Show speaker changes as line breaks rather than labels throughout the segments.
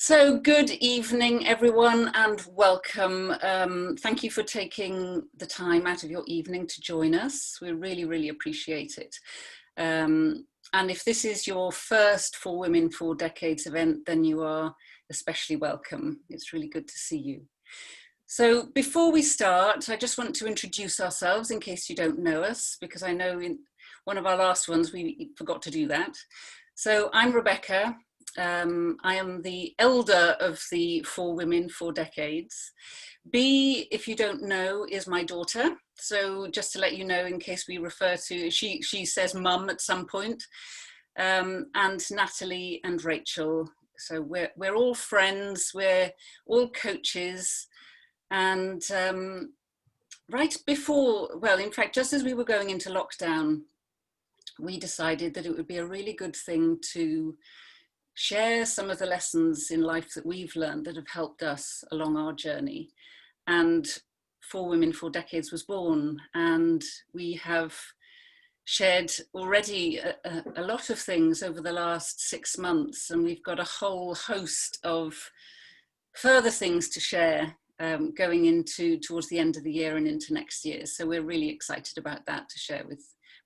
So good evening, everyone, and welcome. Thank you for taking the time out of your evening to join us. We really, really appreciate it. And if this is your first For Women for Decades event, then you are especially welcome. It's really good to see you. So before we start, I just want to introduce ourselves in case you don't know us, because I know in one of our last ones we forgot to do that. So I'm Rebecca. I am the elder of the For Women for Decades. B, if you don't know, is my daughter. So just to let you know, in case we refer to, she says mum at some point. And Natalie and Rachel. So we're all friends, we're all coaches. And right before, well, in fact, just as we were going into lockdown, we decided that it would be a really good thing to share some of the lessons in life that we've learned that have helped us along our journey. And For Women for Decades was born, and we have shared already a lot of things over the last 6 months, and we've got a whole host of further things to share going into towards the end of the year and into next year. So we're really excited about that to share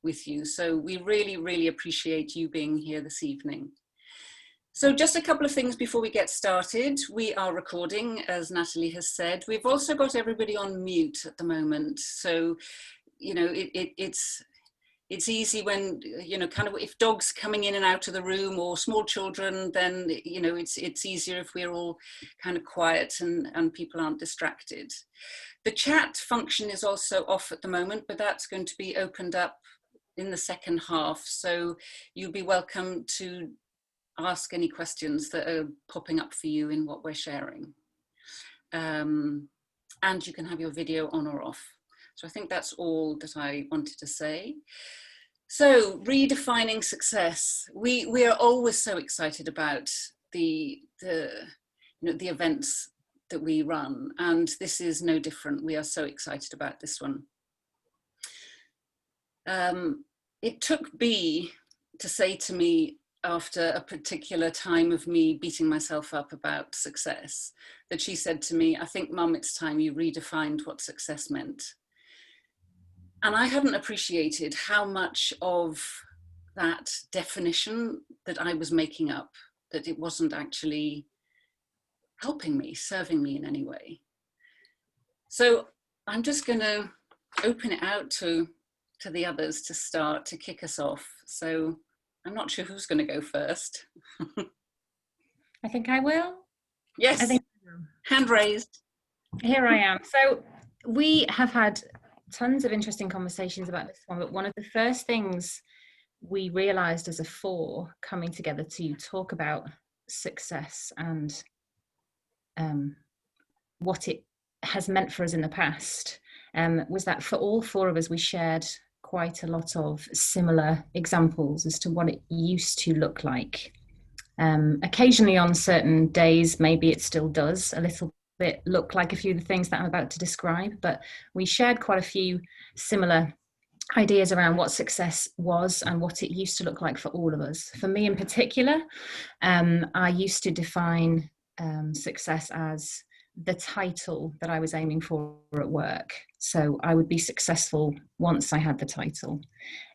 with you. So we really, really appreciate you being here this evening. So just a couple of things before we get started. We are recording, as Natalie has said. We've also got everybody on mute at the moment. So, you know, it's easy when, you know, kind of if dogs coming in and out of the room or small children, then, you know, it's easier if we're all kind of quiet and people aren't distracted. The chat function is also off at the moment, but that's going to be opened up in the second half. So you'll be welcome to ask any questions that are popping up for you in what we're sharing. And you can have your video on or off. So I think that's all that I wanted to say. So redefining success. We are always so excited about the events that we run, and this is no different. We are so excited about this one. It took B to say to me, after a particular time of me beating myself up about success, that she said to me, I think, Mum, it's time you redefined what success meant. And I hadn't appreciated how much of that definition that I was making up, that it wasn't actually helping me, serving me in any way. So I'm just going to open it out to the others to start, to kick us off. So I'm not sure who's going to go first.
I think I will.
Yes, I think hand raised.
Here I am. So we have had tons of interesting conversations about this one, but one of the first things we realized as a four coming together to talk about success and what it has meant for us in the past was that for all four of us, we shared quite a lot of similar examples as to what it used to look like. Occasionally on certain days, maybe it still does a little bit look like a few of the things that I'm about to describe, but we shared quite a few similar ideas around what success was and what it used to look like for all of us. For me in particular, I used to define success as the title that I was aiming for at work. So I would be successful once I had the title.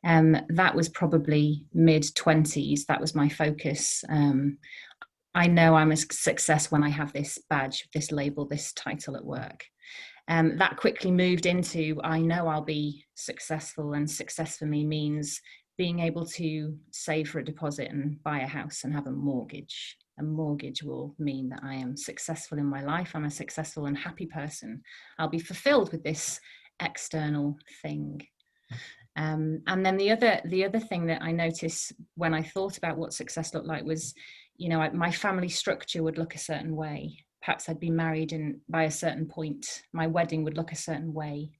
That was probably mid-20s. That was my focus. I know I'm a success when I have this badge, this label, this title at work. That quickly moved into, I know I'll be successful, and success for me means being able to save for a deposit and buy a house and have a mortgage. A mortgage will mean that I am successful in my life. I'm a successful and happy person. I'll be fulfilled with this external thing. And then the other thing that I noticed when I thought about what success looked like was, you know, my family structure would look a certain way. Perhaps I'd be married by a certain point. My wedding would look a certain way.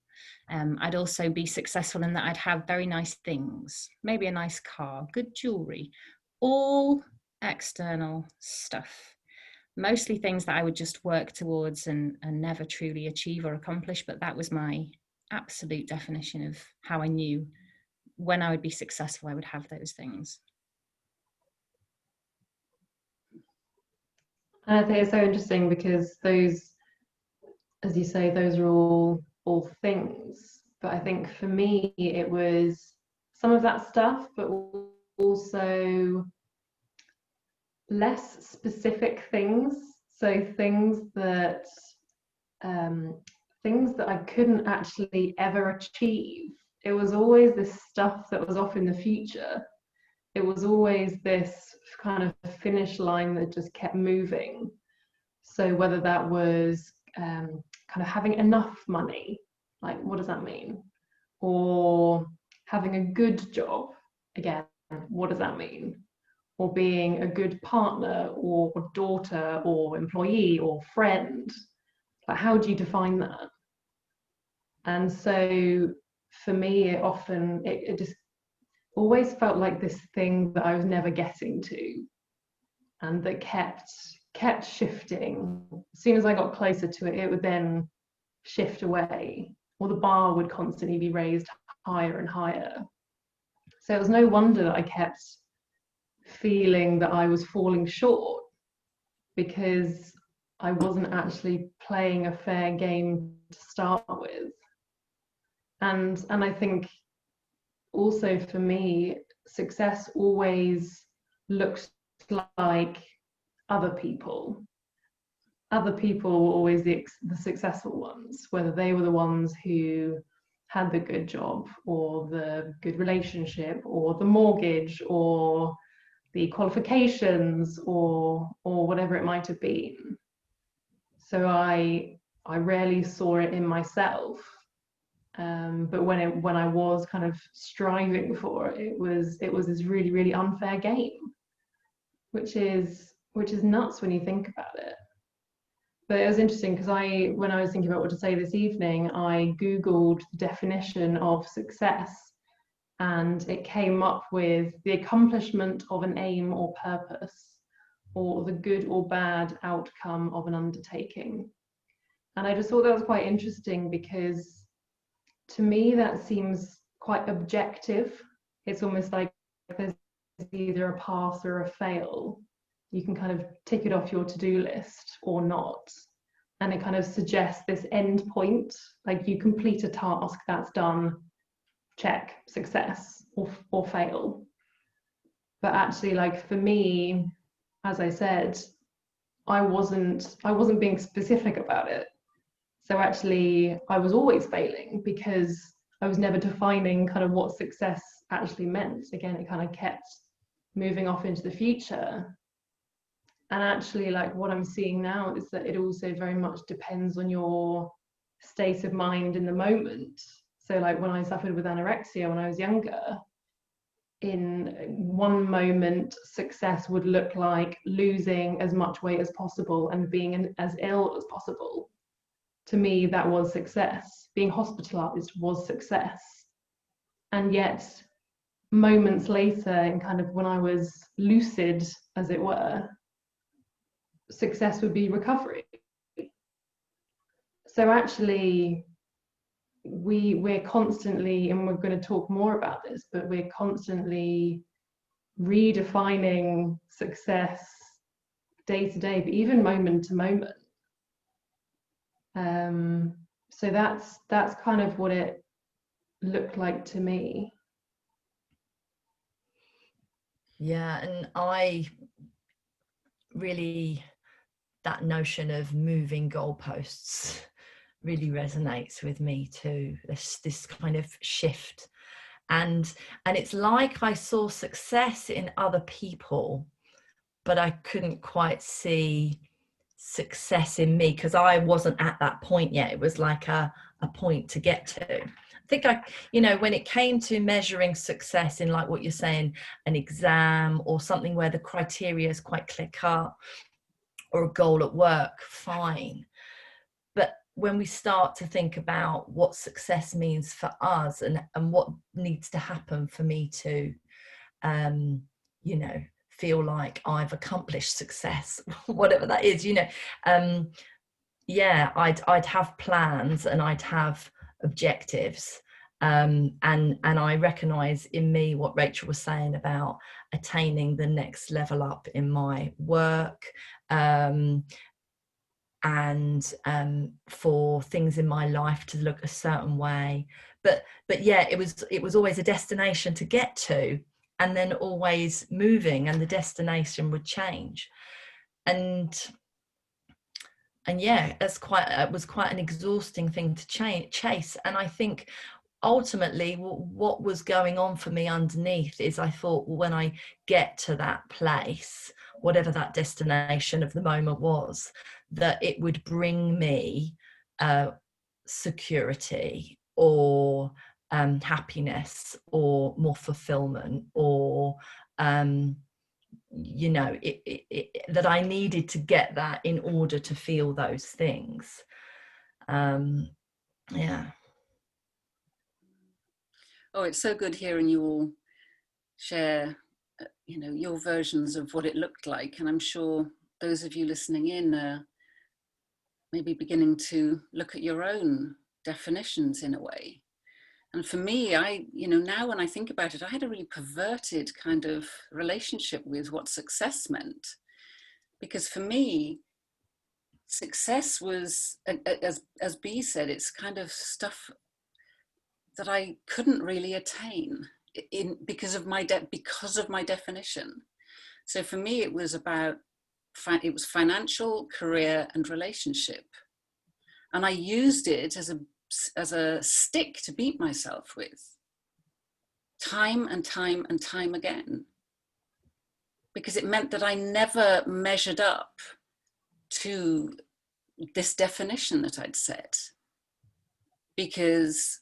I'd also be successful in that I'd have very nice things, maybe a nice car, good jewelry, all external stuff. Mostly things that I would just work towards and never truly achieve or accomplish, but that was my absolute definition of how I knew when I would be successful, I would have those things.
And I think it's so interesting because those, as you say, those are all things. But I think for me, it was some of that stuff, but also less specific things. So um, things that I couldn't actually ever achieve. It was always this stuff that was off in the future. It was always this kind of finish line that just kept moving. So whether that was kind of having enough money, like what does that mean? Or having a good job, again, what does that mean? Or being a good partner or daughter or employee or friend, like how do you define that? And so for me, it just always felt like this thing that I was never getting to, and that kept shifting. As soon as I got closer to it, it would then shift away, or the bar would constantly be raised higher and higher. So it was no wonder that I kept feeling that I was falling short, because I wasn't actually playing a fair game to start with. And I think also for me, success always looks like other people. Other people were always the successful ones, whether they were the ones who had the good job or the good relationship or the mortgage or the qualifications or whatever it might have been. So I rarely saw it in myself. But when I was kind of striving for it, it was this really, really unfair game, which is nuts when you think about it. But it was interesting because when I was thinking about what to say this evening, I Googled the definition of success, and it came up with the accomplishment of an aim or purpose, or the good or bad outcome of an undertaking. And I just thought that was quite interesting, because to me that seems quite objective. It's almost like there's either a pass or a fail. You can kind of tick it off your to-do list or not. And it kind of suggests this end point, like you complete a task, that's done, check, success, or fail. But actually, like for me, as I said, I wasn't being specific about it. So actually I was always failing, because I was never defining kind of what success actually meant. Again, it kind of kept moving off into the future. And actually, like what I'm seeing now is that it also very much depends on your state of mind in the moment. So like when I suffered with anorexia when I was younger, in one moment success would look like losing as much weight as possible and being as ill as possible. To me, that was success. Being hospitalized was success. And yet moments later, and kind of when I was lucid, as it were, success would be recovery. So actually we're constantly, and we're going to talk more about this, but we're constantly redefining success day to day, but even moment to moment. So that's kind of what it looked like to me.
Yeah, and I really, that notion of moving goalposts really resonates with me too. This kind of shift, and it's like I saw success in other people, but I couldn't quite see success in me, because I wasn't at that point yet. It was like a point to get to. I think when it came to measuring success in, like what you're saying, an exam or something where the criteria is quite clear cut, or a goal at work, fine. But when we start to think about what success means for us, and what needs to happen for me to, feel like I've accomplished success, whatever that is, I'd have plans and I'd have objectives, And I recognize in me what Rachel was saying about attaining the next level up in my work, and for things in my life to look a certain way. But yeah, it was always a destination to get to, and then always moving, and the destination would change. And yeah, it was quite an exhausting thing to chase. And I think ultimately what was going on for me underneath is, I thought, well, when I get to that place, whatever that destination of the moment was, that it would bring me security, or happiness, or more fulfillment, or you know, that I needed to get that in order to feel those things. Yeah.
Oh, it's so good hearing you all share, you know, your versions of what it looked like. And I'm sure those of you listening in are maybe beginning to look at your own definitions in a way. And for me, you know, now when I think about it, I had a really perverted kind of relationship with what success meant. Because for me, success was, as Bea said, it's kind of stuff that I couldn't really attain because of my definition. So for me, it was about, it was financial, career, and relationship. And I used it as a stick to beat myself with, time and time and time again, because it meant that I never measured up to this definition that I'd set, because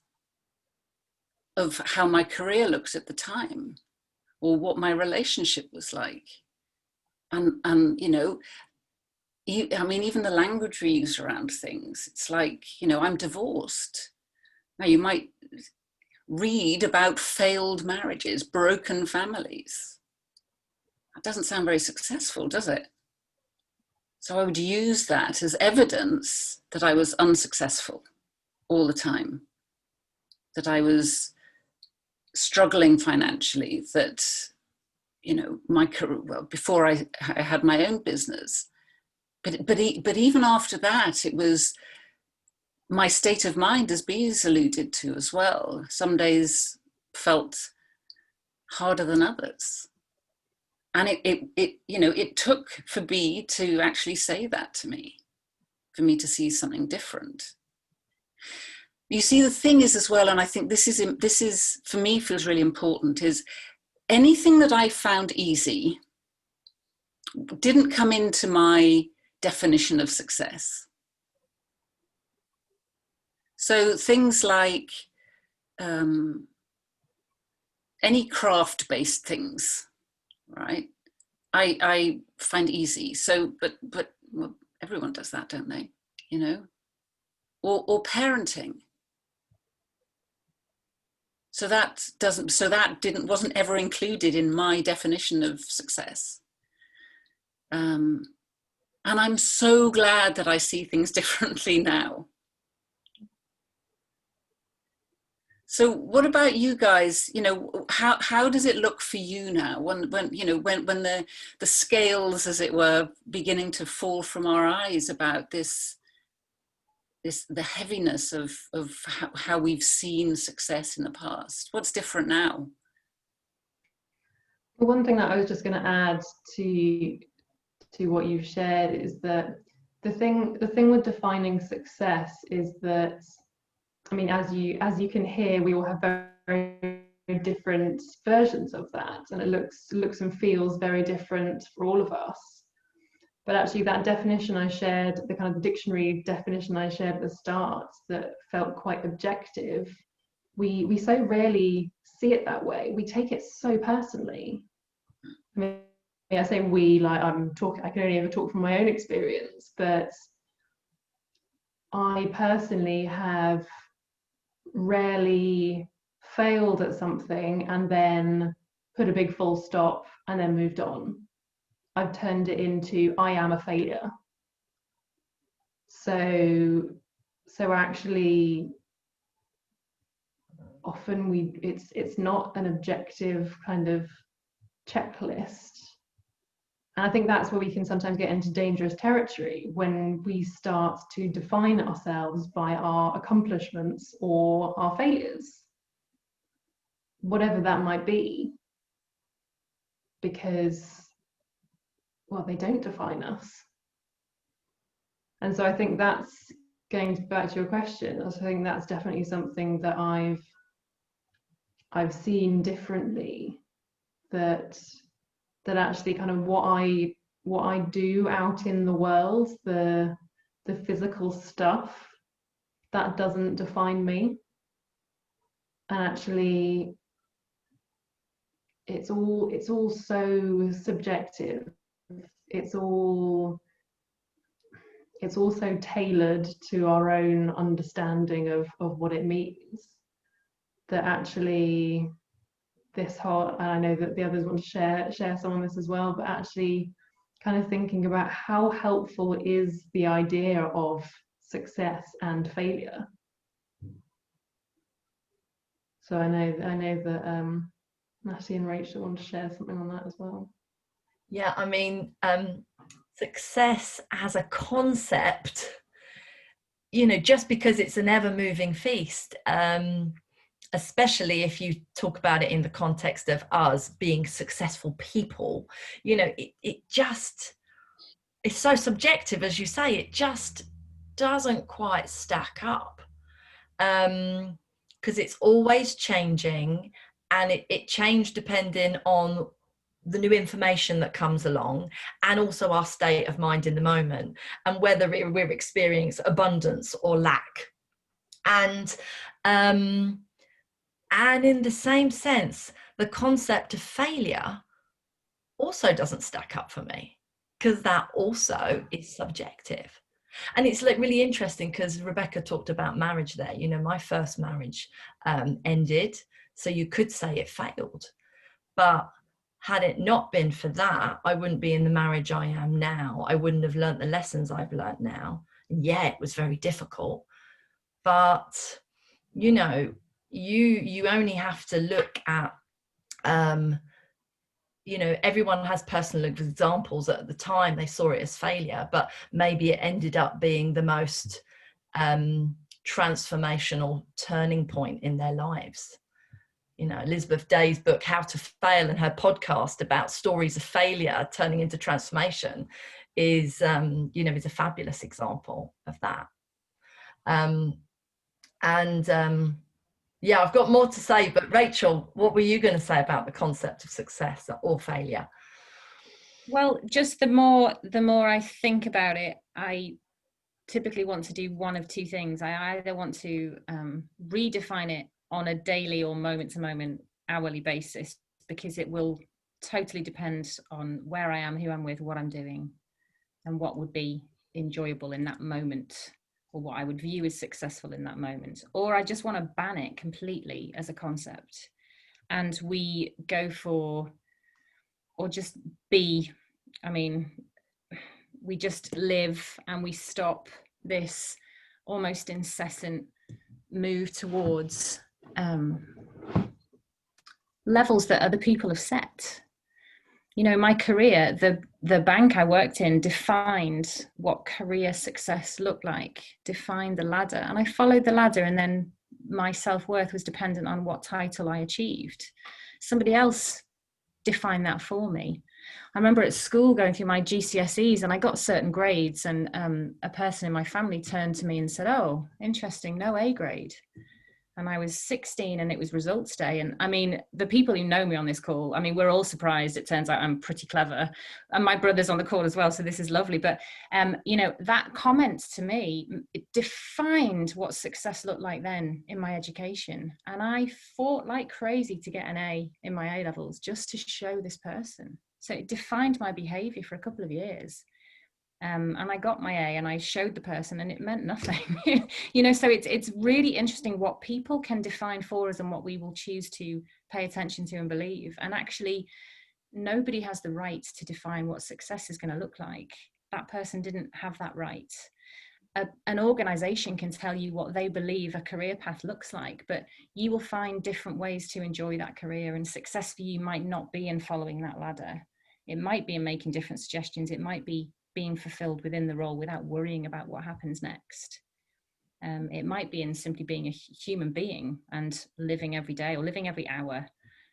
of how my career looked at the time, or what my relationship was like. And you know, I mean, even the language we use around things, it's like, you know, I'm divorced. Now you might read about failed marriages, broken families. That doesn't sound very successful, does it? So I would use that as evidence that I was unsuccessful all the time, that I was struggling financially, that, you know, my career, well, before I had my own business, but even after that, it was my state of mind, as Bea's alluded to as well. Some days felt harder than others. And it you know, it took for Bea to actually say that to me, for me to see something different. You see, the thing is as well, and I think this is for me feels really important, is anything that I found easy didn't come into my definition of success. So things like any craft-based things, right? I find easy. So, but well, everyone does that, don't they? You know, or parenting. So that wasn't ever included in my definition of success. And I'm so glad that I see things differently now. So what about you guys? You know, how does it look for you now when you know, when the scales, as it were, beginning to fall from our eyes about the heaviness of how we've seen success in the past? What's different now?
The one thing that I was just going to add to what you've shared is that the thing with defining success is that, I mean, as you can hear, we all have very, very different versions of that, and it looks and feels very different for all of us. But actually, that definition I shared, the kind of dictionary definition I shared at the start, that felt quite objective, we so rarely see it that way. We take it so personally. I mean, I say we, like I can only ever talk from my own experience, but I personally have rarely failed at something and then put a big full stop and then moved on. I've turned it into, I am a failure. So actually, often it's not an objective kind of checklist. And I think that's where we can sometimes get into dangerous territory, when we start to define ourselves by our accomplishments or our failures, whatever that might be, because, well, they don't define us. And so I think that's, going back to your question, I think that's definitely something that I've seen differently, that actually kind of what I do out in the world, the physical stuff, that doesn't define me. And actually it's all so subjective. It's all so tailored to our own understanding of what it means, that actually this whole, and I know that the others want to share some on this as well, but actually kind of thinking about how helpful is the idea of success and failure. So I know that Natalie and Rachel want to share something on that as well.
Yeah, I mean, success as a concept, you know, just because it's an ever-moving feast, especially if you talk about it in the context of us being successful people, you know, it just, it's so subjective, as you say. It just doesn't quite stack up, because it's always changing, and it changed depending on the new information that comes along, and also our state of mind in the moment, and whether we're experiencing abundance or lack. And in the same sense, the concept of failure also doesn't stack up for me, because that also is subjective. And it's like really interesting, because Rebecca talked about marriage there. You know, my first marriage ended, so you could say it failed. But had it not been for that, I wouldn't be in the marriage I am now. I wouldn't have learnt the lessons I've learnt now. And yeah, it was very difficult. But, you know, you only have to look at, you know, everyone has personal examples. At the time they saw it as failure, but maybe it ended up being the most transformational turning point in their lives. You know, Elizabeth Day's book, How to Fail, and her podcast about stories of failure turning into transformation is, you know, is a fabulous example of that. Yeah, I've got more to say, but Rachel, what were you going to say about the concept of success or failure?
Well, just the more I think about it, I typically want to do one of two things. I either want to redefine it on a daily or moment to moment, hourly basis, because it will totally depend on where I am, who I'm with, what I'm doing, and what would be enjoyable in that moment, or what I would view as successful in that moment. Or I just want to ban it completely as a concept, and we go for, or just be, I mean, we just live, and we stop this almost incessant move towards levels that other people have set. You know, my career, the bank I worked in defined what career success looked like, defined the ladder, and I followed the ladder, and then my self-worth was dependent on what title I achieved. Somebody else defined that for me. I remember at school going through my GCSEs, and I got certain grades, and a person in my family turned to me and said, "Oh, interesting, no A grade." And I was 16 and it was results day. And I mean, the people who know me on this call, I mean, we're all surprised. It turns out I'm pretty clever, and my brother's on the call as well, so this is lovely. But you know, that comment to me, it defined what success looked like then in my education. And I fought like crazy to get an A in my A levels just to show this person. So it defined my behavior for a couple of years. And I got my A, and I showed the person, and it meant nothing. You know, so it's really interesting what people can define for us and what we will choose to pay attention to and believe. And actually, nobody has the right to define what success is going to look like. That person didn't have that right. an organization can tell you what they believe a career path looks like, but you will find different ways to enjoy that career, and success for you might not be in following that ladder. It might be in making different suggestions. It might be being fulfilled within the role without worrying about what happens next. It might be in simply being a human being and living every day or living every hour,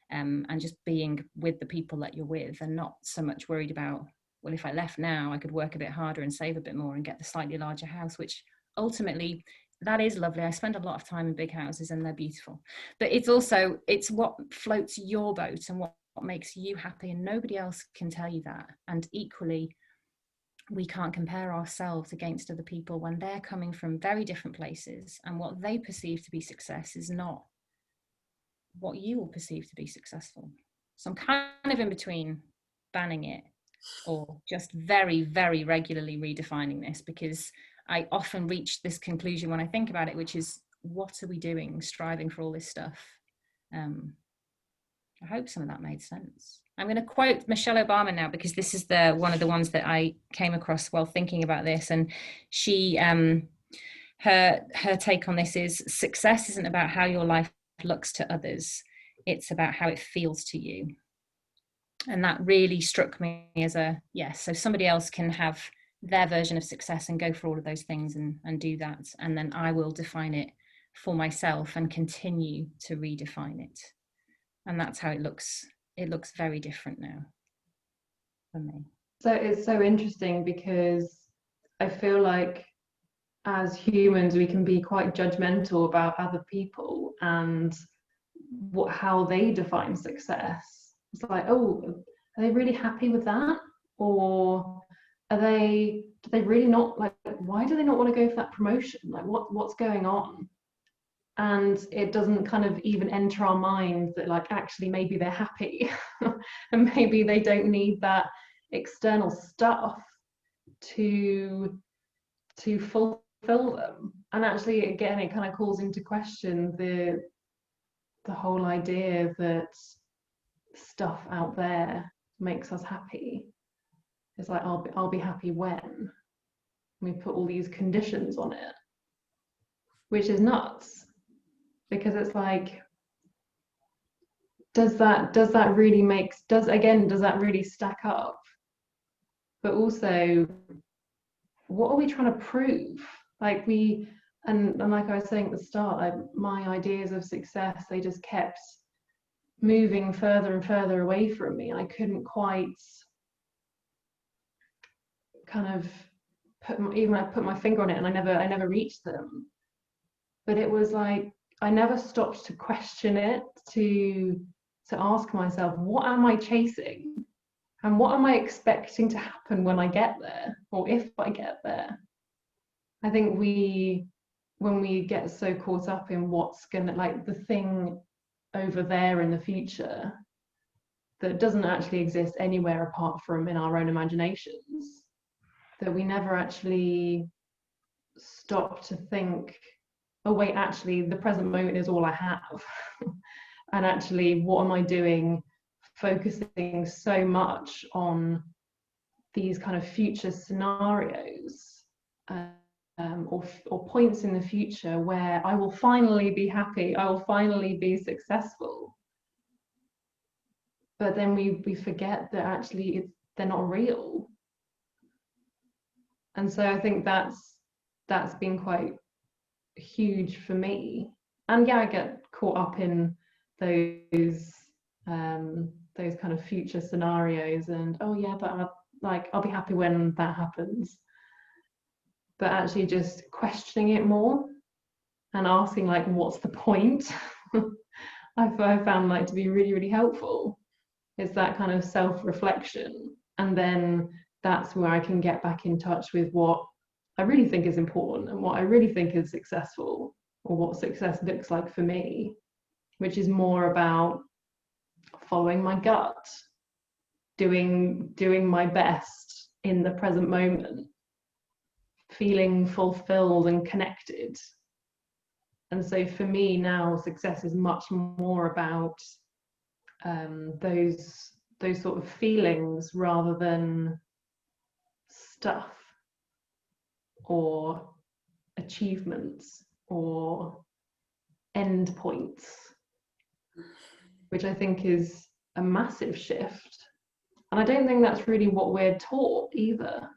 and just being with the people that you're with, and not so much worried about, well, if I left now, I could work a bit harder and save a bit more and get the slightly larger house, which ultimately, that is lovely. I spend a lot of time in big houses and they're beautiful. But it's also, it's what floats your boat and what makes you happy, and nobody else can tell you that. And equally, we can't compare ourselves against other people when they're coming from very different places, and what they perceive to be success is not what you will perceive to be successful. So I'm kind of in between banning it or just very, very regularly redefining this, because I often reach this conclusion when I think about it, which is, what are we doing striving for all this stuff? I hope some of that made sense. I'm going to quote Michelle Obama now, because this is one of the ones that I came across while thinking about this. And she, her take on this is, success isn't about how your life looks to others. It's about how it feels to you. And that really struck me as a yes. So somebody else can have their version of success and go for all of those things and do that. And then I will define it for myself and continue to redefine it. And that's how it looks. It looks very different now for me.
So it's so interesting, because I feel like as humans, we can be quite judgmental about other people and how they define success. It's like, oh, are they really happy with that? Or do they really not, like, why do they not want to go for that promotion? Like, what's going on? And it doesn't kind of even enter our mind that, like, actually maybe they're happy and maybe they don't need that external stuff to fulfill them. And actually, again, it kind of calls into question the whole idea that stuff out there makes us happy. It's like, I'll be happy when we put all these conditions on it, which is nuts. Because it's like, does that really does that really stack up? But also, what are we trying to prove? Like, and like I was saying at the start, like, my ideas of success, they just kept moving further and further away from me. I couldn't quite kind of put my finger on it, and I never reached them. But it was like, I never stopped to question it, to ask myself, what am I chasing? And what am I expecting to happen when I get there, or if I get there? I think when we get so caught up in what's gonna, like, the thing over there in the future that doesn't actually exist anywhere apart from in our own imaginations, that we never actually stop to think, oh wait, actually the present moment is all I have. And actually, what am I doing focusing so much on these kind of future scenarios, or points in the future where I will finally be happy, I will finally be successful. But then we forget that actually they're not real. And so I think that's been quite huge for me. And yeah, I get caught up in those kind of future scenarios, and oh yeah, but I'll be happy when that happens. But actually just questioning it more and asking, like, what's the point? I found, like, to be really, really helpful. It's that kind of self-reflection, and then that's where I can get back in touch with what I really think is important and what I really think is successful, or what success looks like for me, which is more about following my gut, doing my best in the present moment, feeling fulfilled and connected. And so for me now, success is much more about those sort of feelings rather than stuff or achievements or end points, which I think is a massive shift. And I don't think that's really what we're taught either.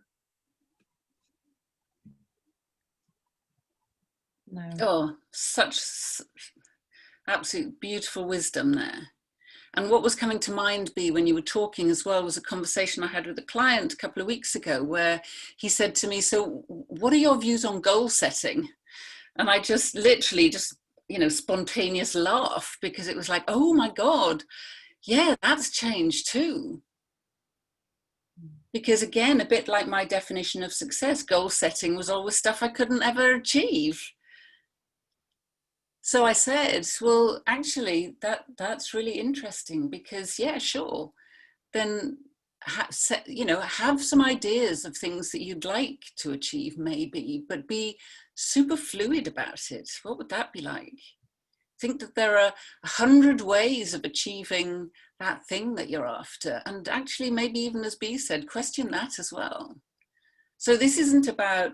No.
Oh, such absolute beautiful wisdom there. And what was coming to mind, Bea, when you were talking as well, was a conversation I had with a client a couple of weeks ago where he said to me, so what are your views on goal setting? And I just literally spontaneous laugh, because it was like, oh my God, yeah, that's changed too. Because again, a bit like my definition of success, goal setting was always stuff I couldn't ever achieve. So I said, well, actually, that's really interesting, because yeah, sure, then have some ideas of things that you'd like to achieve maybe, but be super fluid about it. What would that be like? Think that there are 100 ways of achieving that thing that you're after. And actually, maybe even as Bea said, question that as well. So this isn't about,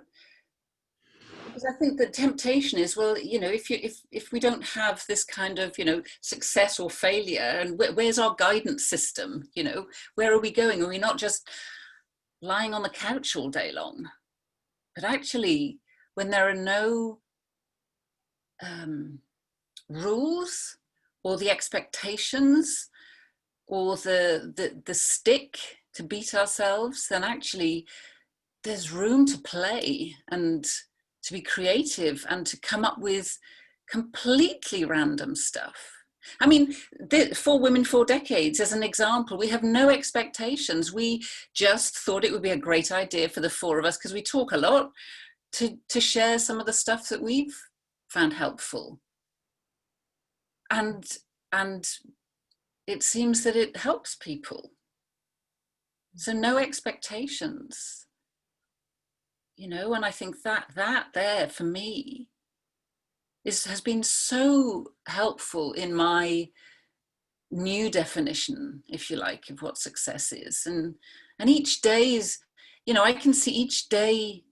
because I think the temptation is, well, if we don't have this kind of, success or failure, and where's our guidance system? Where are we going? Are we not just lying on the couch all day long? But actually, when there are no rules or the expectations or the stick to beat ourselves, then actually there's room to play and to be creative and to come up with completely random stuff. I mean, For Women, 4 Decades, as an example, we have no expectations. We just thought it would be a great idea for the four of us, because we talk a lot, to share some of the stuff that we've found helpful. And it seems that it helps people. So no expectations. And I think that there for me has been so helpful in my new definition, if you like, of what success is. And each day is, I can see each day.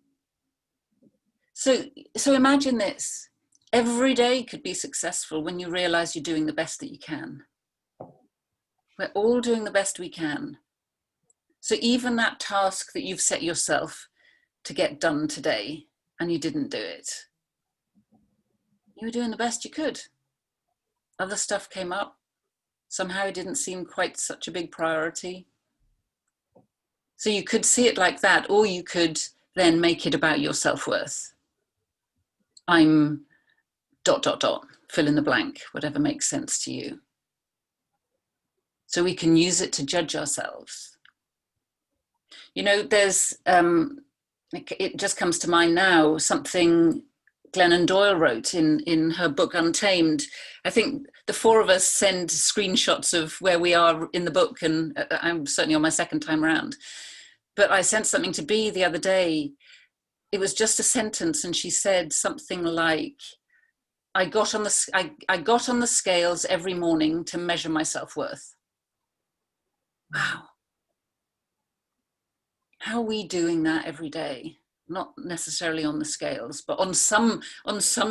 So imagine this. Every day could be successful when you realize you're doing the best that you can. We're all doing the best we can. So even that task that you've set yourself to get done today and you didn't do it, you were doing the best you could. Other stuff came up. Somehow it didn't seem quite such a big priority. So you could see it like that, or you could then make it about your self-worth. I'm ... fill in the blank, whatever makes sense to you. So we can use it to judge ourselves. There's, it just comes to mind now, something Glennon Doyle wrote in her book Untamed. I think the four of us send screenshots of where we are in the book, and I'm certainly on my second time around. But I sent something to Bea the other day. It was just a sentence, and she said something like, I got on the scales every morning to measure my self-worth. Wow. How are we doing that every day? Not necessarily on the scales, but on some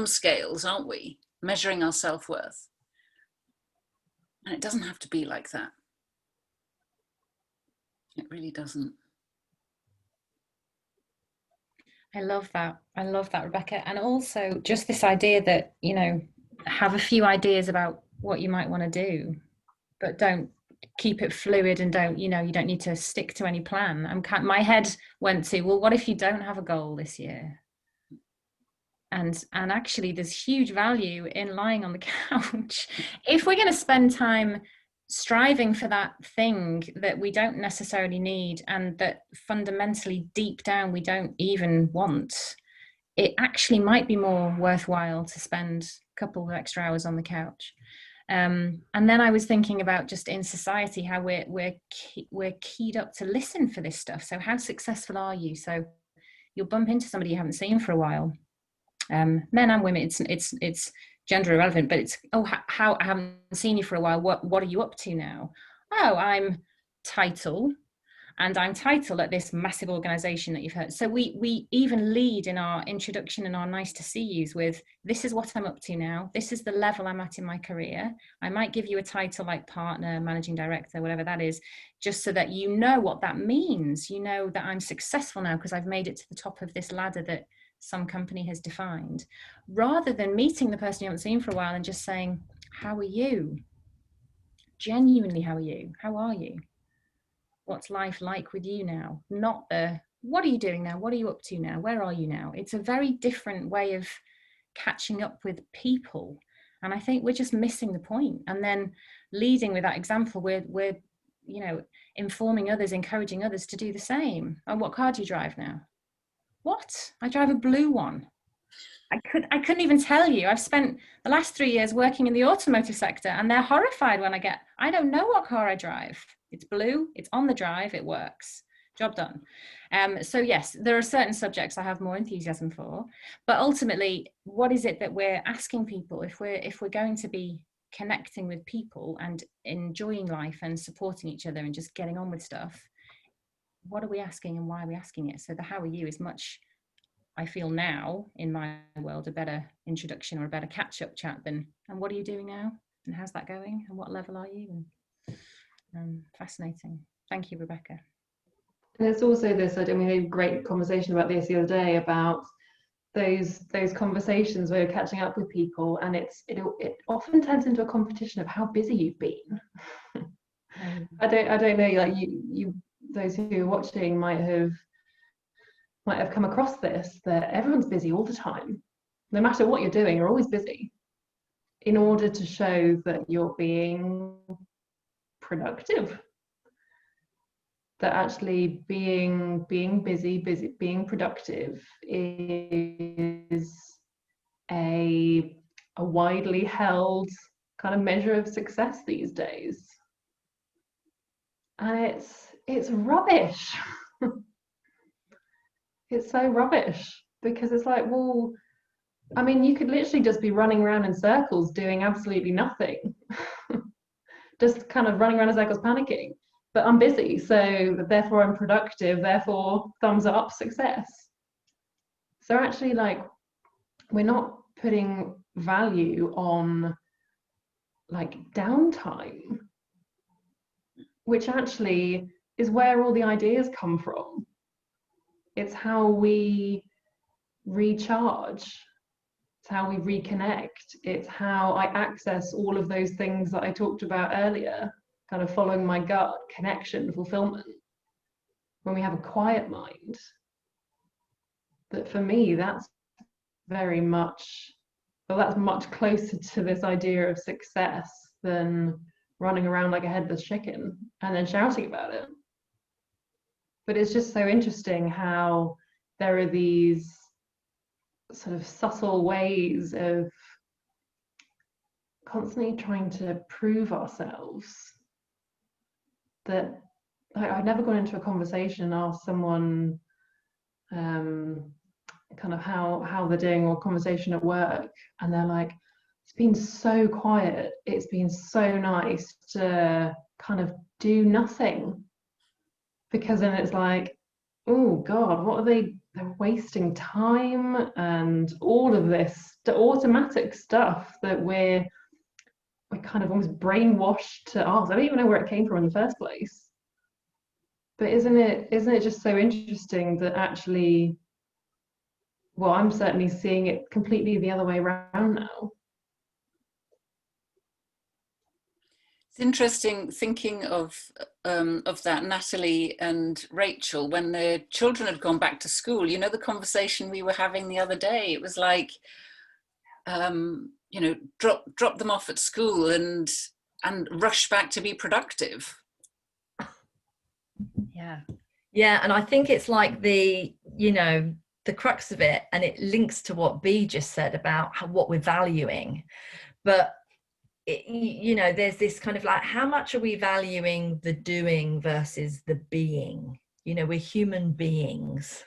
scales, aren't we? Measuring our self-worth. And it doesn't have to be like that. It really doesn't.
I love that, Rebecca. And also just this idea that, have a few ideas about what you might want to do, but don't keep it fluid, and don't, you don't need to stick to any plan. My head went to, well, what if you don't have a goal this year? And actually there's huge value in lying on the couch. If we're going to spend time striving for that thing that we don't necessarily need, and that fundamentally deep down we don't even want, it actually might be more worthwhile to spend a couple of extra hours on the couch. And then I was thinking about just in society how we're keyed up to listen for this stuff. So how successful are you? So you'll bump into somebody you haven't seen for a while, men and women. It's gender irrelevant, but it's, how I haven't seen you for a while. What are you up to now? Oh, I'm title. and I'm titled at this massive organization that you've heard. So we even lead in our introduction and our nice to see yous with, this is what I'm up to now. This is the level I'm at in my career. I might give you a title like partner, managing director, whatever that is, just so that you know what that means. You know that I'm successful now because I've made it to the top of this ladder that some company has defined, rather than meeting the person you haven't seen for a while and just saying, how are you? Genuinely, how are you? How are you? What's life like with you now? Not the, what are you doing now? What are you up to now? Where are you now? It's a very different way of catching up with people. And I think we're just missing the point. And then leading with that example, we're you know, informing others, encouraging others to do the same. Oh, what car do you drive now? What? I drive a blue one. I couldn't even tell you. I've spent the last 3 years working in the automotive sector, and they're horrified when I don't know what car I drive. It's blue, it's on the drive, it works. Job done. So yes, there are certain subjects I have more enthusiasm for, but ultimately, what is it that we're asking people if we're going to be connecting with people and enjoying life and supporting each other and just getting on with stuff? What are we asking and why are we asking it? So the how are you is much, I feel now in my world, a better introduction or a better catch-up chat than, and what are you doing now? And how's that going? And what level are you? And fascinating. Thank you, Rebecca.
And it's also this, I mean, we had a great conversation about this the other day about those conversations where you're catching up with people, and it often turns into a competition of how busy you've been. I don't know, like you those who are watching might have come across this, that everyone's busy all the time. No matter what you're doing, you're always busy in order to show that you're being productive. That actually being busy, being productive is a widely held kind of measure of success these days. And it's rubbish. It's so rubbish, because it's like, well, I mean, you could literally just be running around in circles doing absolutely nothing. Just kind of running around in circles panicking. But I'm busy, so therefore I'm productive, therefore thumbs up, success. So actually, like, we're not putting value on like downtime, which actually is where all the ideas come from. It's how we recharge, it's how we reconnect, it's how I access all of those things that I talked about earlier, kind of following my gut, connection, fulfillment. When we have a quiet mind, that for me, that's very much, well, that's much closer to this idea of success than running around like a headless chicken and then shouting about it. But it's just so interesting how there are these sort of subtle ways of constantly trying to prove ourselves, that I've never gone into a conversation and asked someone kind of how they're doing, or conversation at work, and they're like, it's been so quiet, it's been so nice to kind of do nothing. Because then it's like, oh God, what are they're wasting time, and all of this, the automatic stuff that we're kind of almost brainwashed to ask. I don't even know where it came from in the first place. But isn't it just so interesting that actually, well, I'm certainly seeing it completely the other way around now.
It's interesting thinking of that, Natalie and Rachel, when their children had gone back to school. You know, the conversation we were having the other day, it was like, you know, drop them off at school and rush back to be productive.
Yeah, and I think it's like the crux of it, and it links to what Bea just said about what we're valuing. But there's this kind of like, how much are we valuing the doing versus the being? You know, we're human beings,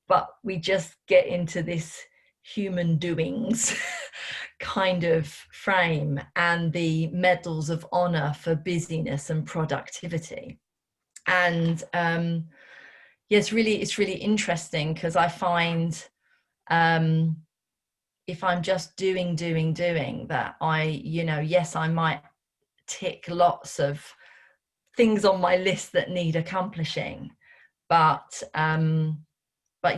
but we just get into this human doings kind of frame, and the medals of honor for busyness and productivity. And yeah, it's really interesting, because I find if I'm just doing that, yes, I might tick lots of things on my list that need accomplishing, but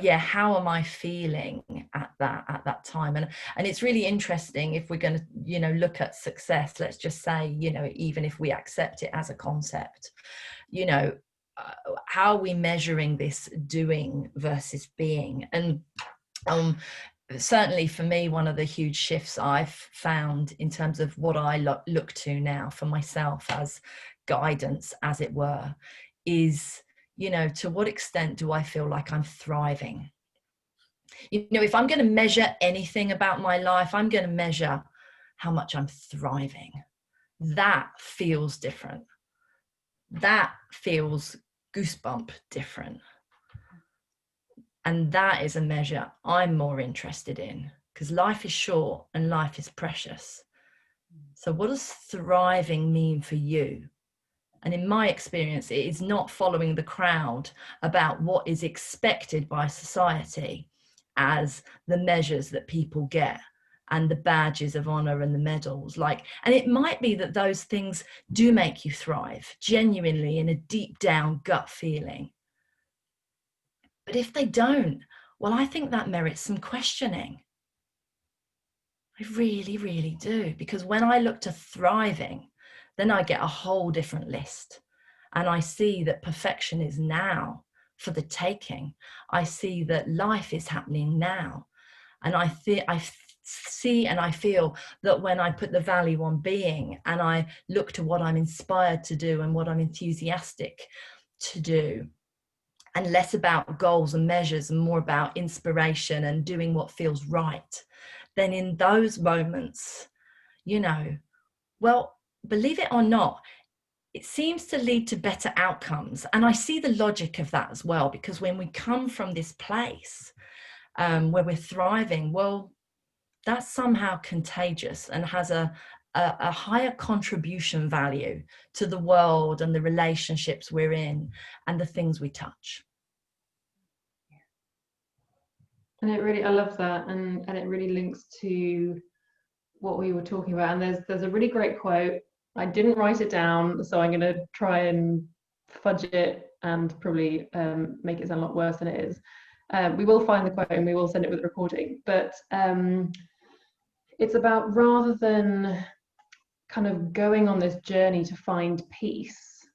yeah, how am I feeling at that time? And it's really interesting, if we're going to look at success, let's just say, even if we accept it as a concept, how are we measuring this doing versus being? And certainly for me, one of the huge shifts I've found in terms of what I look to now for myself as guidance, as it were, is, to what extent do I feel like I'm thriving? If I'm going to measure anything about my life, I'm going to measure how much I'm thriving. That feels different. That feels goosebump different. And that is a measure I'm more interested in, because life is short and life is precious. So what does thriving mean for you? And in my experience, it is not following the crowd about what is expected by society as the measures that people get and the badges of honor and the medals. And it might be that those things do make you thrive, genuinely, in a deep down gut feeling. But if they don't, well, I think that merits some questioning. I really, really do. Because when I look to thriving, then I get a whole different list. And I see that perfection is now for the taking. I see that life is happening now. And I see and I feel that when I put the value on being, and I look to what I'm inspired to do and what I'm enthusiastic to do, and less about goals and measures and more about inspiration and doing what feels right, then in those moments, well, believe it or not, it seems to lead to better outcomes. And I see the logic of that as well, because when we come from this place where we're thriving, well, that's somehow contagious and has a higher contribution value to the world and the relationships we're in and the things we touch.
And I love that, and it really links to what we were talking about. And there's a really great quote. I didn't write it down, so I'm going to try and fudge it and probably make it sound a lot worse than it is. We will find the quote and we will send it with the recording. But it's about, rather than kind of going on this journey to find peace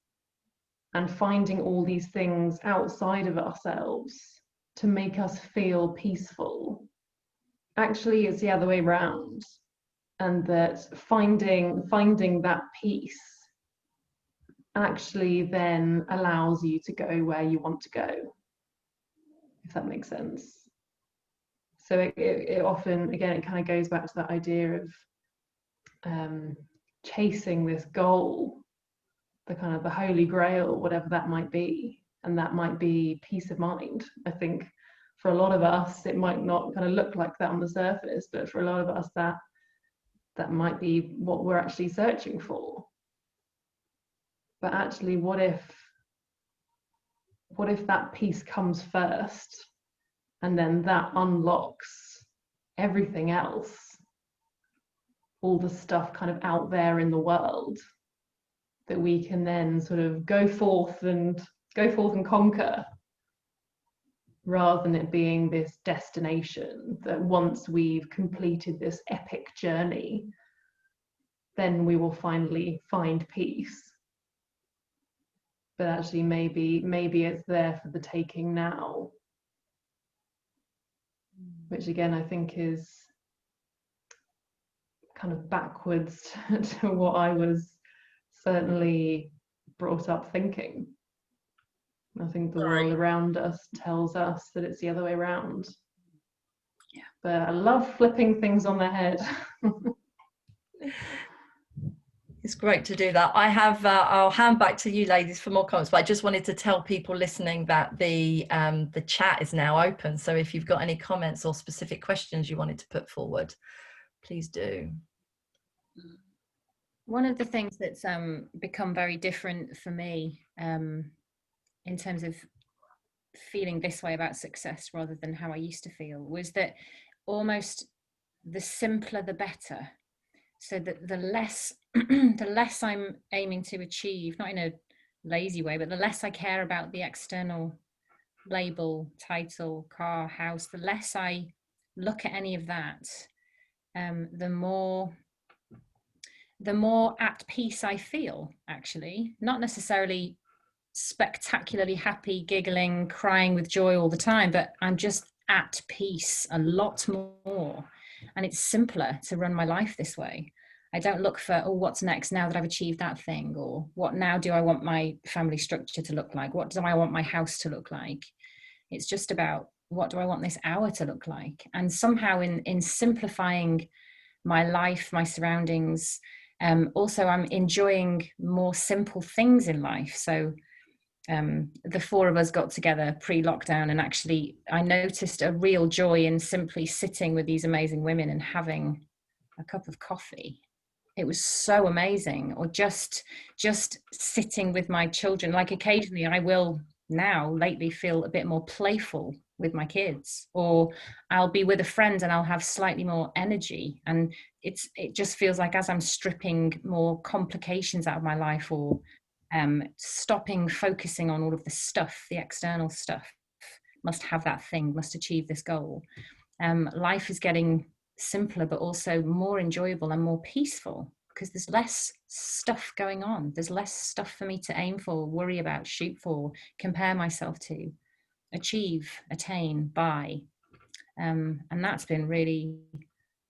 and finding all these things outside of ourselves to make us feel peaceful, actually it's the other way around. And that finding that peace actually then allows you to go where you want to go, if that makes sense. So it often, again, it kind of goes back to that idea of chasing this goal, the kind of the holy grail, whatever that might be. And that might be peace of mind. I think for a lot of us, it might not kind of look like that on the surface, but for a lot of us, that might be what we're actually searching for. But actually, what if that piece comes first, and then that unlocks everything else, all the stuff kind of out there in the world that we can then sort of go forth and conquer, rather than it being this destination that once we've completed this epic journey, then we will finally find peace. But actually maybe it's there for the taking now, which again I think is kind of backwards to what I was certainly brought up thinking. I think the world around us tells us that it's the other way around.
Yeah.
But I love flipping things on their head.
It's great to do that. I have, I'll hand back to you ladies for more comments, but I just wanted to tell people listening that the chat is now open. So if you've got any comments or specific questions you wanted to put forward, please do.
One of the things that's become very different for me in terms of feeling this way about success rather than how I used to feel, was that almost the simpler the better. So that the less the less I'm aiming to achieve, not in a lazy way, but the less I care about the external label, title, car, house, the less I look at any of that, the more at peace I feel, actually. Not necessarily spectacularly happy, giggling, crying with joy all the time, but I'm just at peace a lot more. And it's simpler to run my life this way. I don't look for, oh, what's next now that I've achieved that thing? Or what now do I want my family structure to look like? What do I want my house to look like? It's just about, what do I want this hour to look like? And somehow in simplifying my life, my surroundings, also I'm enjoying more simple things in life. So the four of us got together pre-lockdown, and actually I noticed a real joy in simply sitting with these amazing women and having a cup of coffee. It was so amazing. Or just sitting with my children. Like occasionally I will now lately feel a bit more playful with my kids, or I'll be with a friend and I'll have slightly more energy, and it just feels like as I'm stripping more complications out of my life, or stopping focusing on all of the stuff, the external stuff, must have that thing, must achieve this goal, life is getting simpler but also more enjoyable and more peaceful, because there's less stuff going on, there's less stuff for me to aim for, worry about, shoot for, compare myself to, achieve, attain, buy, and that's been really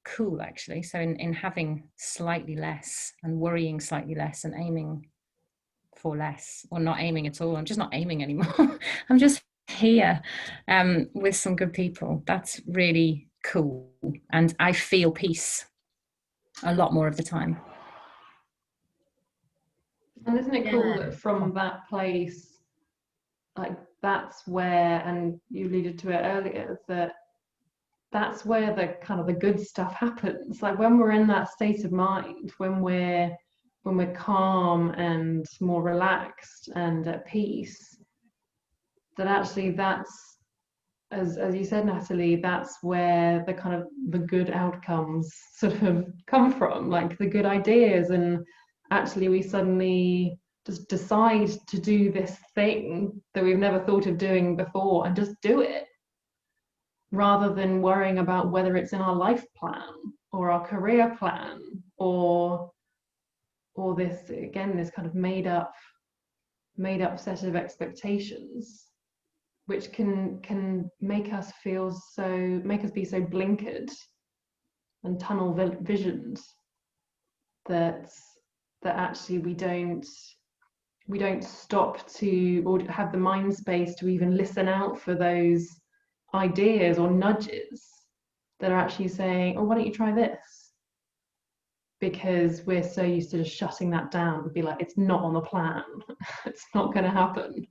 cool, actually. So in having slightly less and worrying slightly less and aiming for less, or not aiming at all, I'm just not aiming anymore. I'm just here with some good people. That's really cool, and I feel peace a lot more of the time.
And isn't it cool that from that place, like that's where, and you alluded to it earlier, that that's where the kind of the good stuff happens. Like when we're in that state of mind, when we're calm and more relaxed and at peace, that actually that's, as you said, Natalie, that's where the kind of the good outcomes sort of come from, like the good ideas. And actually we suddenly just decide to do this thing that we've never thought of doing before, and just do it, rather than worrying about whether it's in our life plan or our career plan, or this, again, this kind of made up set of expectations, which can make us be so blinkered and tunnel visioned that actually we don't stop to, or have the mind space to even listen out for those ideas or nudges that are actually saying, oh, why don't you try this? Because we're so used to just shutting that down and be like, it's not on the plan. It's not going to happen.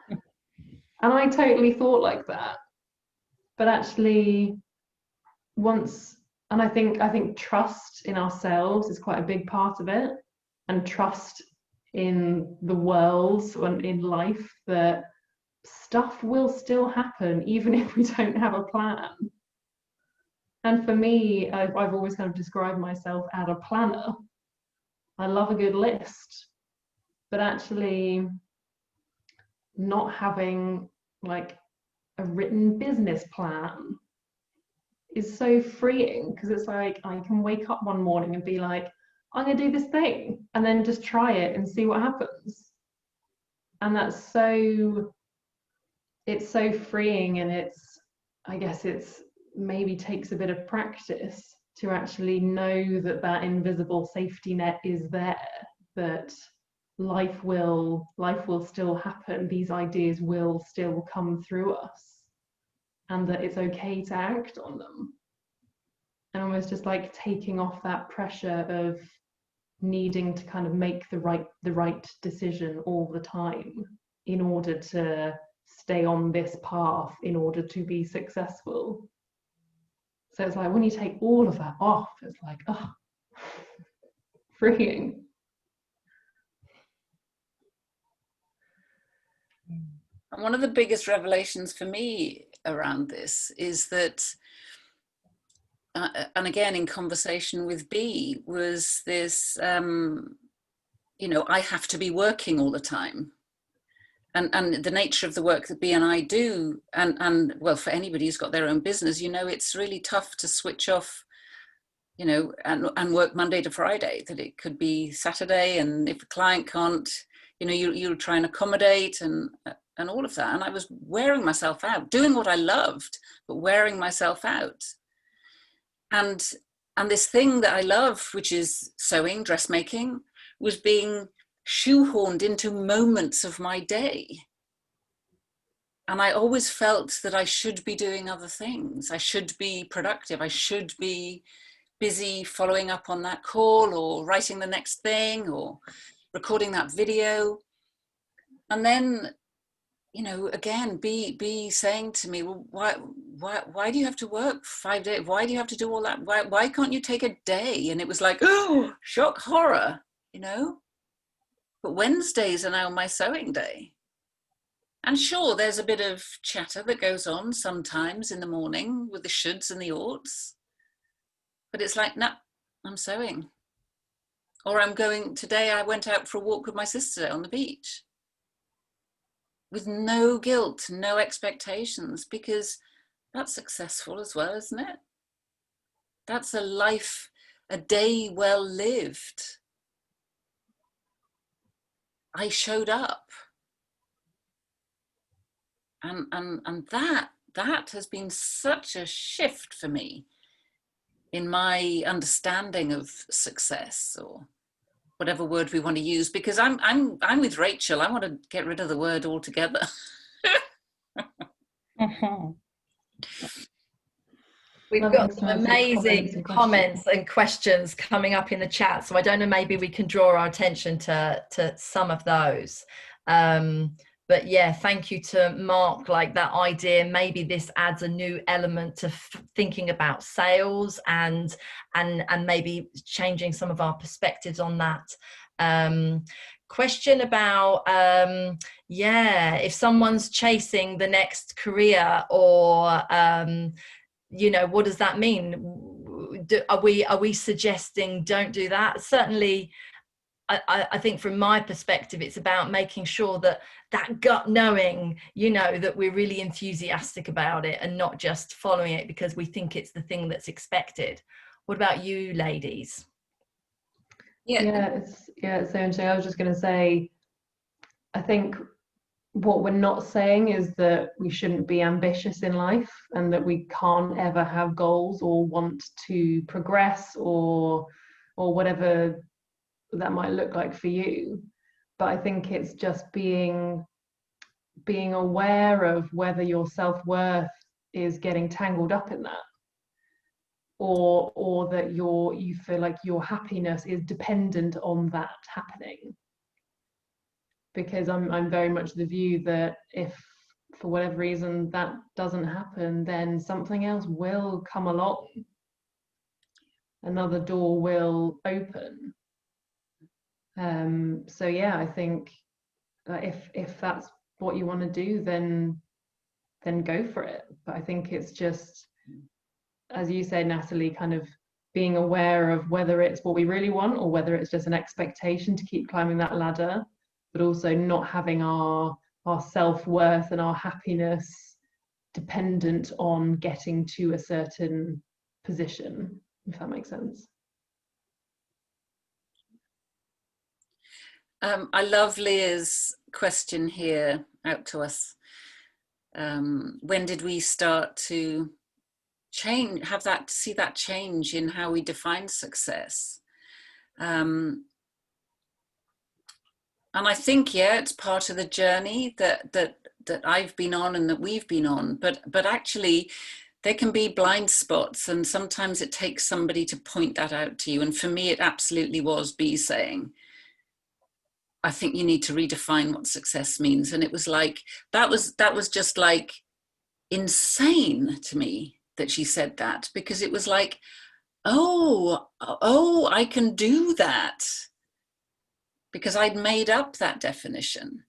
And I totally thought like that. But actually, once, and I think trust in ourselves is quite a big part of it, and trust in the world and in life, that stuff will still happen even if we don't have a plan. And for me, I've always kind of described myself as a planner. I love a good list, but actually not having like a written business plan is so freeing, because it's like I can wake up one morning and be like, I'm gonna do this thing, and then just try it and see what happens. And that's so freeing, and I guess it's maybe takes a bit of practice to actually know that invisible safety net is there, that life will still happen, these ideas will still come through us, and that it's okay to act on them. And almost just like taking off that pressure of needing to kind of make the right decision all the time in order to stay on this path, in order to be successful. So it's like when you take all of that off, it's like, oh, freeing.
And one of the biggest revelations for me around this is that, and again in conversation with B, was this, you know, I have to be working all the time. And the nature of the work that B and I do, and well, for anybody who's got their own business, you know, it's really tough to switch off, you know, and work Monday to Friday, that it could be Saturday. And if a client can't, you know, you'll try and accommodate and all of that. And I was wearing myself out, doing what I loved, but wearing myself out. And this thing that I love, which is sewing, dressmaking, was being shoehorned into moments of my day. And I always felt that I should be doing other things. I should be productive. I should be busy following up on that call, or writing the next thing, or recording that video. And then, you know, again, be saying to me, well, why do you have to work 5 days? Why do you have to do all that? Why can't you take a day? And it was like, oh, shock, horror, you know? But Wednesdays are now my sewing day. And sure, there's a bit of chatter that goes on sometimes in the morning with the shoulds and the oughts. But it's like, nah, I'm sewing. Or today I went out for a walk with my sister on the beach. With no guilt, no expectations, because that's successful as well, isn't it? That's a life, a day well lived. I showed up. And that has been such a shift for me in my understanding of success, or whatever word we want to use, because I'm with Rachel. I want to get rid of the word altogether.
We've got some amazing comments and questions coming up in the chat, so I don't know, maybe we can draw our attention to some of those. But yeah, thank you to Mark, like that idea, maybe this adds a new element to thinking about sales and maybe changing some of our perspectives on that. Question about, if someone's chasing the next career, or, you know, what does that mean? Are we suggesting don't do that? Certainly, I think from my perspective, it's about making sure that gut knowing, you know, that we're really enthusiastic about it and not just following it because we think it's the thing that's expected. What about you, ladies?
Yeah, it's so interesting. I was just going to say, I think what we're not saying is that we shouldn't be ambitious in life, and that we can't ever have goals or want to progress or whatever that might look like for you. But I think it's just being aware of whether your self-worth is getting tangled up in that, or that you feel like your happiness is dependent on that happening. Because I'm very much the view that if for whatever reason that doesn't happen, then something else will come along, another door will open. So yeah, I think if that's what you want to do, then go for it. But I think it's just, as you say, Natalie, kind of being aware of whether it's what we really want or whether it's just an expectation to keep climbing that ladder, but also not having our self-worth and our happiness dependent on getting to a certain position, if that makes sense.
I love Leah's question here out to us. When did we start to change, see that change in how we define success? And I think, yeah, it's part of the journey that I've been on and that we've been on, but actually there can be blind spots, and sometimes it takes somebody to point that out to you. And for me, it absolutely was B saying, I think you need to redefine what success means. And it was like, that was just like insane to me that she said that, because it was like, oh, I can do that, because I'd made up that definition.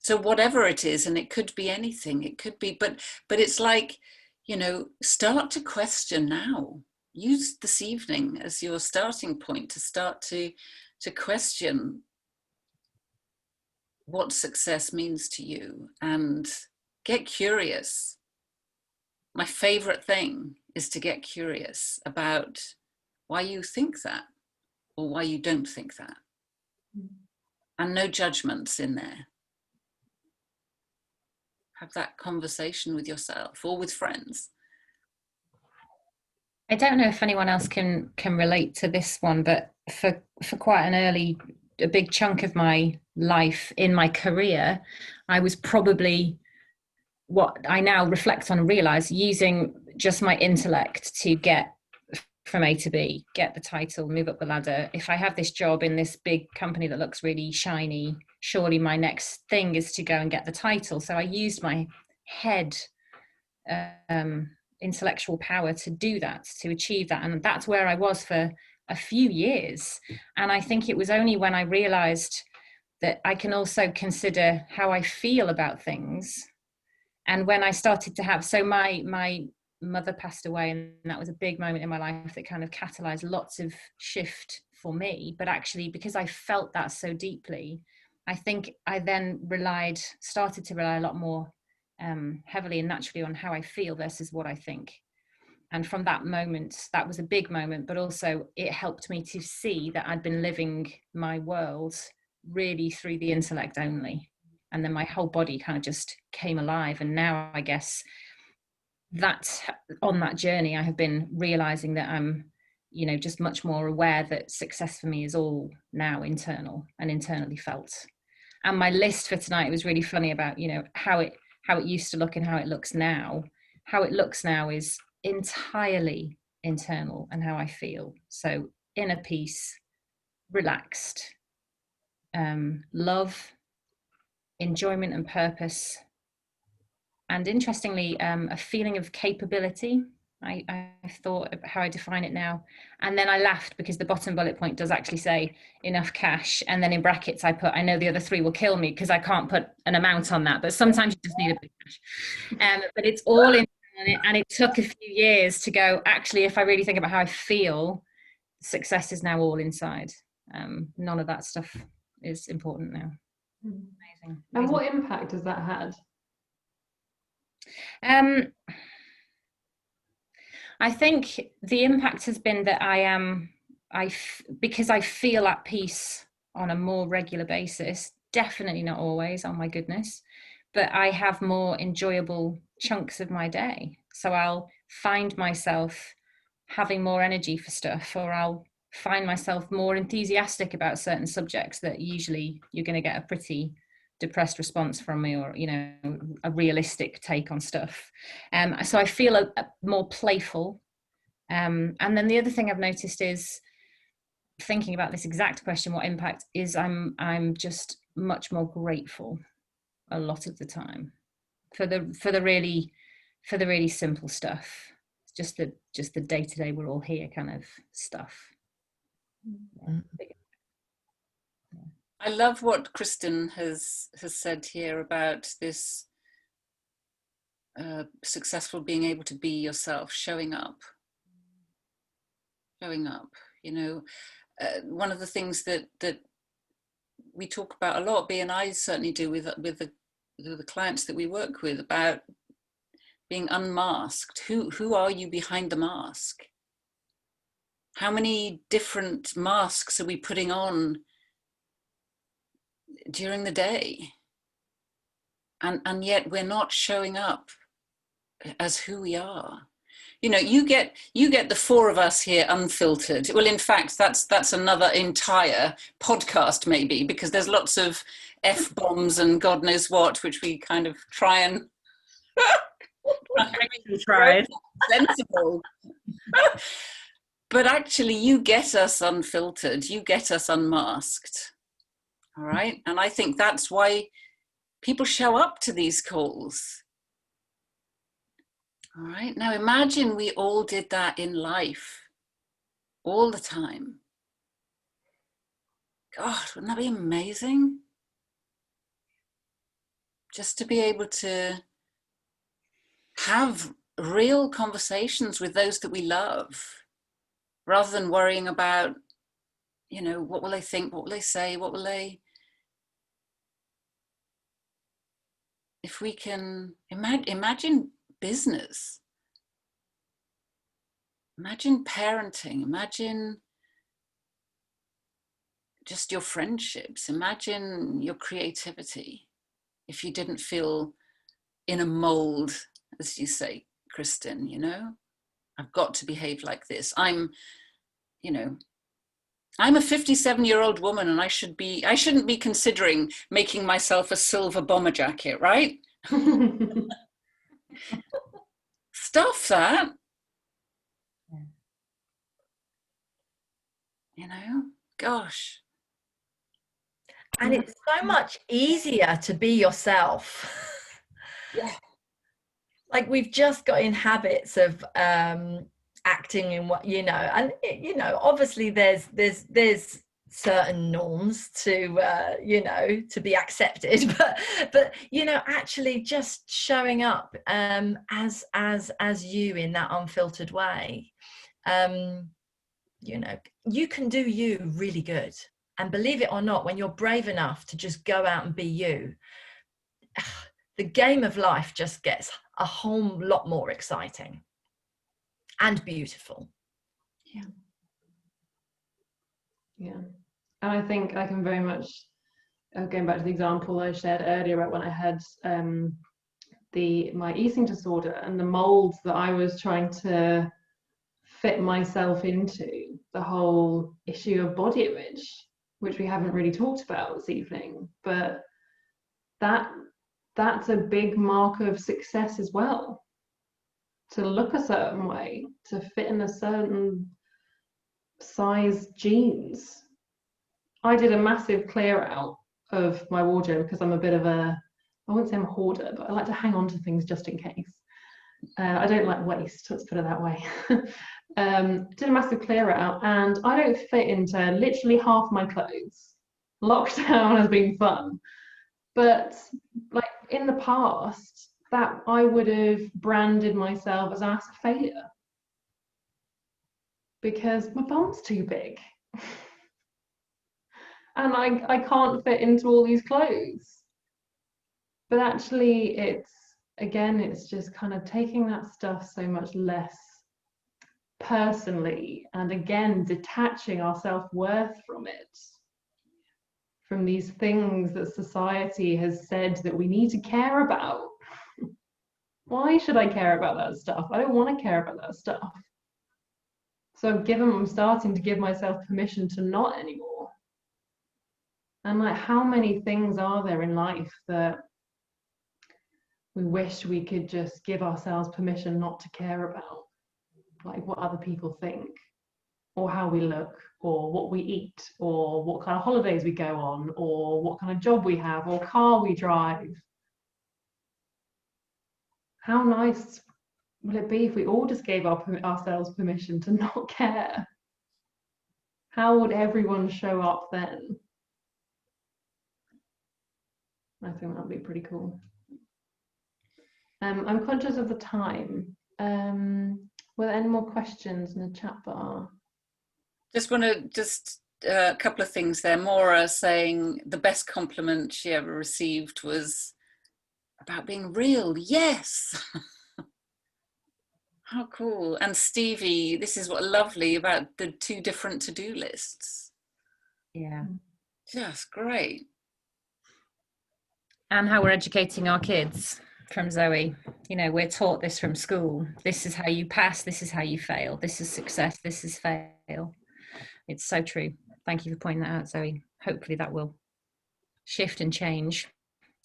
So whatever it is, and it could be anything, it could be, but it's like, you know, start to question now. Use this evening as your starting point to start to question what success means to you, and get curious. My favorite thing is to get curious about why you think that or why you don't think that. And no judgments in there. Have that conversation with yourself or with friends.
I don't know if anyone else can relate to this one, but for quite a big chunk of my life in my career, I was probably, what I now reflect on and realize, using just my intellect to get from A to B, get the title, move up the ladder. If I have this job in this big company that looks really shiny, surely my next thing is to go and get the title. So I used my head, intellectual power to do that, to achieve that. And that's where I was for a few years. And I think it was only when I realized that I can also consider how I feel about things. And when I started to have, so my mother passed away, and that was a big moment in my life that kind of catalyzed lots of shift for me. But actually, because I felt that so deeply, I think I then started to rely a lot more heavily and naturally on how I feel versus what I think. And from that moment, that was a big moment, but also it helped me to see that I'd been living my world really through the intellect only. And then my whole body kind of just came alive. And now I guess that on that journey, I have been realizing that I'm, you know, just much more aware that success for me is all now internal and internally felt. And my list for tonight was really funny about, you know, how it used to look and how it looks now. How it looks now is entirely internal and how I feel. So inner peace, relaxed, love, enjoyment and purpose, and interestingly, a feeling of capability. I thought of how I define it now, and then I laughed because the bottom bullet point does actually say enough cash, and then in brackets I put, I know the other three will kill me because I can't put an amount on that, but sometimes you just need a bit of cash. But it's all in, and it took a few years to go, actually, if I really think about how I feel, success is now all inside. None of that stuff is important now. Amazing.
And what impact has that had?
I think the impact has been that because I feel at peace on a more regular basis, definitely not always, oh my goodness, but I have more enjoyable chunks of my day. So I'll find myself having more energy for stuff, or I'll find myself more enthusiastic about certain subjects that usually you're going to get a pretty depressed response from me, or, you know, a realistic take on stuff. So I feel a more playful. And then the other thing I've noticed is, thinking about this exact question, what impact is, I'm just much more grateful a lot of the time for the really simple stuff. It's just the day-to-day, we're all here kind of stuff.
I love what Kristen has said here about this successful being able to be yourself, showing up. You know, one of the things that we talk about a lot, B and I certainly do with the clients that we work with, about being unmasked. Who are you behind the mask? How many different masks are we putting on during the day? And yet we're not showing up as who we are. You know, you get the four of us here unfiltered. Well, in fact, that's another entire podcast maybe, because there's lots of F-bombs and God knows what, which we kind of try and
try
sensible. But actually, you get us unfiltered, you get us unmasked. All right. And I think that's why people show up to these calls. All right. Now imagine we all did that in life all the time. God, wouldn't that be amazing? just to be able to have real conversations with those that we love, rather than worrying about, you know, what will they think, what will they say, what will they... If we can imagine business, imagine parenting, imagine just your friendships, imagine your creativity, if you didn't feel in a mold, as you say, Kristen, you know, I've got to behave like this. I'm a 57-year-old woman, and I shouldn't be considering making myself a silver bomber jacket, right? Stuff that. You know, gosh.
And it's so much easier to be yourself.
Yeah.
Like, we've just got in habits of acting in what, you know, and you know, obviously there's certain norms to to be accepted, but you know, actually just showing up as you in that unfiltered way, you know, you can do you really good. And believe it or not, when you're brave enough to just go out and be you, the game of life just gets a whole lot more exciting and beautiful.
Yeah. And I think I can very much, going back to the example I shared earlier about when I had my eating disorder and the molds that I was trying to fit myself into, the whole issue of body image, which we haven't really talked about this evening, but that's a big mark of success as well, to look a certain way, to fit in a certain size jeans. I did a massive clear out of my wardrobe because I'm a bit of I wouldn't say I'm a hoarder, but I like to hang on to things just in case. I don't like waste, let's put it that way. Did a massive clear out, and I don't fit into literally half my clothes. Lockdown has been fun, but like in the past, that I would have branded myself as a massive failure because my bum's too big. And I can't fit into all these clothes. But actually, it's just kind of taking that stuff so much less personally, and again, detaching our self-worth from it, from these things that society has said that we need to care about. Why should I care about that stuff? I don't want to care about that stuff. So I'm starting to give myself permission to not anymore. And like, how many things are there in life that we wish we could just give ourselves permission not to care about? Like what other people think, or how we look, or what we eat, or what kind of holidays we go on, or what kind of job we have, or car we drive. How nice would it be if we all just gave ourselves permission to not care? How would everyone show up then? I think that would be pretty cool. I'm conscious of the time. Were there any more questions in the chat bar?
Just want to a couple of things there. Maura saying the best compliment she ever received was about being real. Yes. How cool. And Stevie, this is what lovely about the 2 different to-do lists.
Yeah.
Just great.
And how we're educating our kids from Zoe. You know, we're taught this from school. This is how you pass, this is how you fail. This is success, this is fail. It's so true. Thank you for pointing that out, Zoe. Hopefully that will shift and change.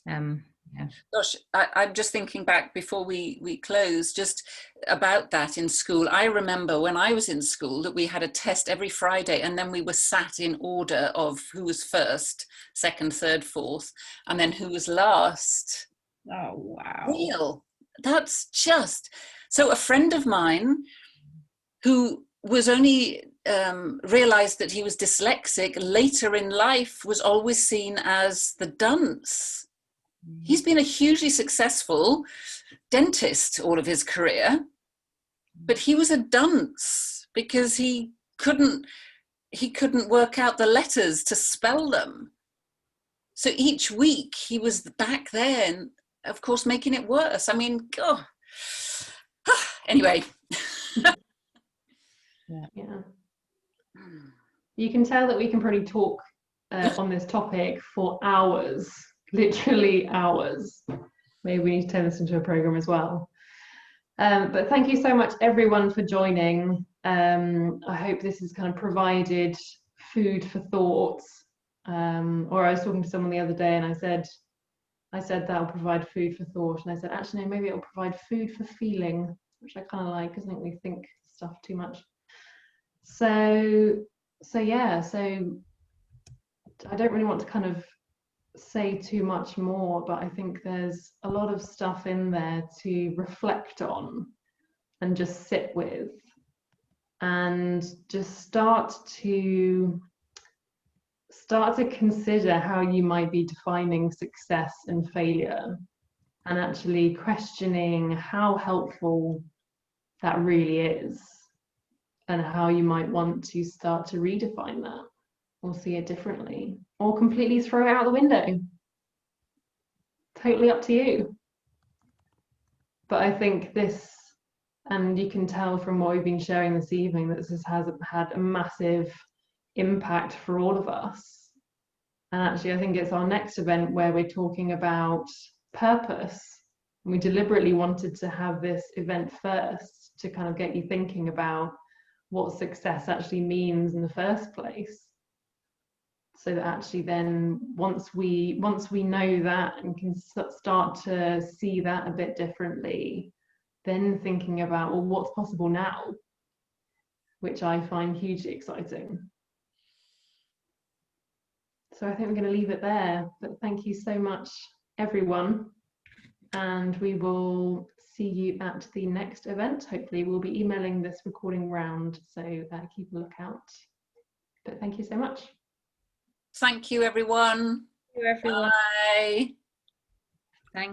Yeah.
Gosh, I'm just thinking back before we close, just about that in school. I remember when I was in school that we had a test every Friday, and then we were sat in order of who was first, second, third, fourth, and then who was last.
Oh, wow.
Real. That's just... So a friend of mine who was only realized that he was dyslexic later in life was always seen as the dunce. He's been a hugely successful dentist all of his career, but he was a dunce because he couldn't work out the letters to spell them. So each week he was back there and, of course, making it worse. I mean, God. Anyway.
Yeah. You can tell that we can probably talk on this topic for hours, literally hours. Maybe we need to turn this into a program as well. But thank you so much, everyone, for joining. I hope this has kind of provided food for thought. Or I was talking to someone the other day and I said that'll provide food for thought. And I said, actually, no, maybe it'll provide food for feeling, which I kind of like, because I think we think stuff too much. So yeah, so I don't really want to kind of say too much more, but I think there's a lot of stuff in there to reflect on and just sit with, and just start to consider how you might be defining success and failure, and actually questioning how helpful that really is, and how you might want to start to redefine that or see it differently, or completely throw it out the window. Totally up to you. But I think this, and you can tell from what we've been sharing this evening, that this has had a massive impact for all of us. And actually, I think it's our next event where we're talking about purpose. And we deliberately wanted to have this event first to kind of get you thinking about what success actually means in the first place. So that actually then, once we know that and can start to see that a bit differently, then thinking about, well, what's possible now, which I find hugely exciting. So I think we're going to leave it there, but thank you so much, everyone. And we will see you at the next event. Hopefully we'll be emailing this recording round, so keep a lookout. But thank you so much.
Thank you, everyone.
Thank you, everyone.
Bye.